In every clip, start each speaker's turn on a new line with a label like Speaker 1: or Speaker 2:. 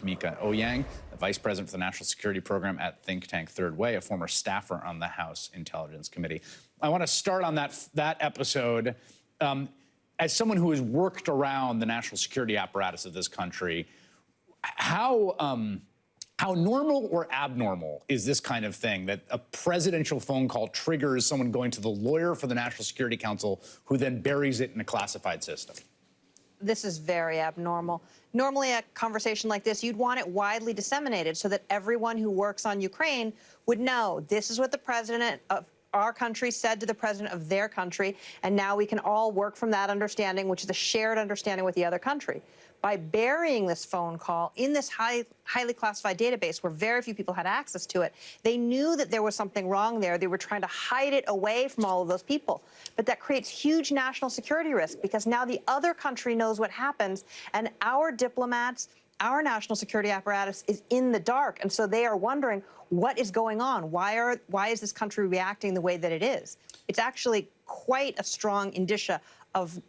Speaker 1: Mieke Eoyang, the Vice President for the National Security Program at think tank Third Way, a former staffer on the House Intelligence Committee. I want to start on that episode. As someone who has worked around the national security apparatus of this country, how normal or abnormal is this kind of thing, that a presidential phone call triggers someone going to the lawyer for the National Security Council, who then buries it in a classified system?
Speaker 2: This is very abnormal. Normally, a conversation like this, you'd want it widely disseminated so that everyone who works on Ukraine would know this is what the president of our country said to the president of their country, and now we can all work from that understanding, which is a shared understanding with the other country. By burying this phone call in this highly classified database where very few people had access to it, they knew that there was something wrong there. They were trying to hide it away from all of those people. But that creates huge national security risk, because now the other country knows what happens, and our diplomats, our national security apparatus is in the dark. And so they are wondering, what is going on? Why is this country reacting the way that it is? It's actually quite a strong indicia of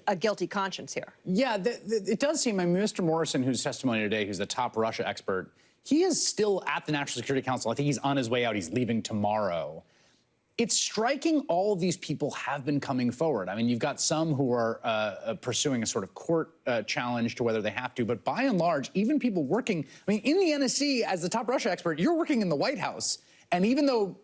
Speaker 2: a guilty conscience here. Yeah,
Speaker 1: it does seem, I mean, Mr. Morrison, whose testimony today, who's the top Russia expert, he is still at the National Security Council. I think he's on his way out. He's leaving tomorrow. It's striking all of these people have been coming forward. I mean, you've got some who are pursuing a sort of court challenge to whether they have to, but by and large, even people working, I mean, in the NSC, as the top Russia expert, you're working in the White House. And even though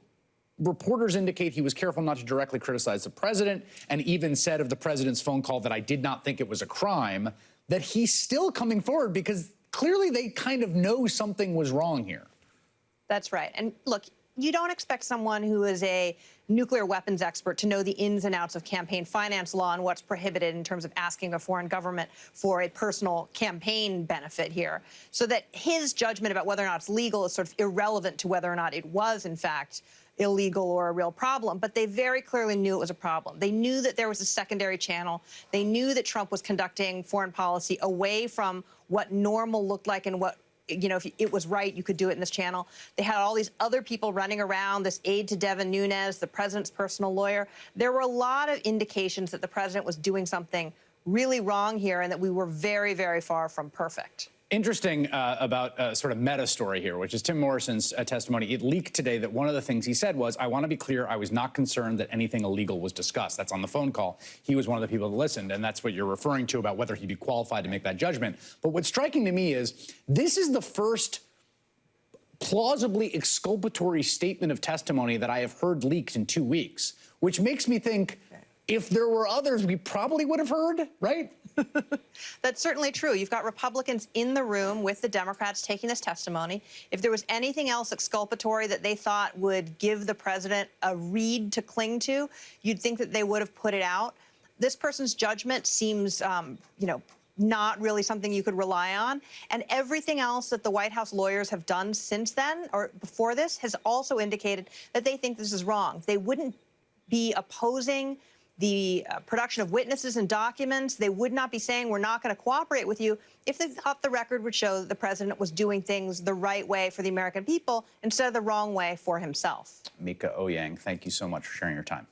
Speaker 1: reporters indicate he was careful not to directly criticize the president, and even said of the president's phone call that I did not think it was a crime, that he's still coming forward because clearly they kind of know something was wrong here.
Speaker 2: That's right. And look, you don't expect someone who is a nuclear weapons expert to know the ins and outs of campaign finance law and what's prohibited in terms of asking a foreign government for a personal campaign benefit here. So that his judgment about whether or not it's legal is sort of irrelevant to whether or not it was, in fact, illegal or a real problem. But they very clearly knew it was a problem. They knew that there was a secondary channel. They knew that Trump was conducting foreign policy away from what normal looked like and what, you know, if it was right, you could do it in this channel. They had all these other people running around, this aide to Devin Nunes, the president's personal lawyer. There were a lot of indications that the president was doing something really wrong here and that we were very, very far from perfect.
Speaker 1: Interesting about a sort of meta story here, which is Tim Morrison's testimony. It leaked today that one of the things he said was, I want to be clear, I was not concerned that anything illegal was discussed. That's on the phone call. He was one of the people that listened, and that's what you're referring to about whether he'd be qualified to make that judgment. But what's striking to me is this is the first plausibly exculpatory statement of testimony that I have heard leaked in 2 weeks, which makes me think if there were others, we probably would have heard, right?
Speaker 2: That's certainly true. You've got Republicans in the room with the Democrats taking this testimony. If there was anything else exculpatory that they thought would give the president a reed to cling to, you'd think that they would have put it out. This person's judgment seems, not really something you could rely on. And everything else that the White House lawyers have done since then or before this has also indicated that they think this is wrong. They wouldn't be opposing the production of witnesses and documents. They would not be saying we're not going to cooperate with you if they thought the record would show that the president was doing things the right way for the American people instead of the wrong way for himself.
Speaker 1: Mieke Eoyang, thank you so much for sharing your time.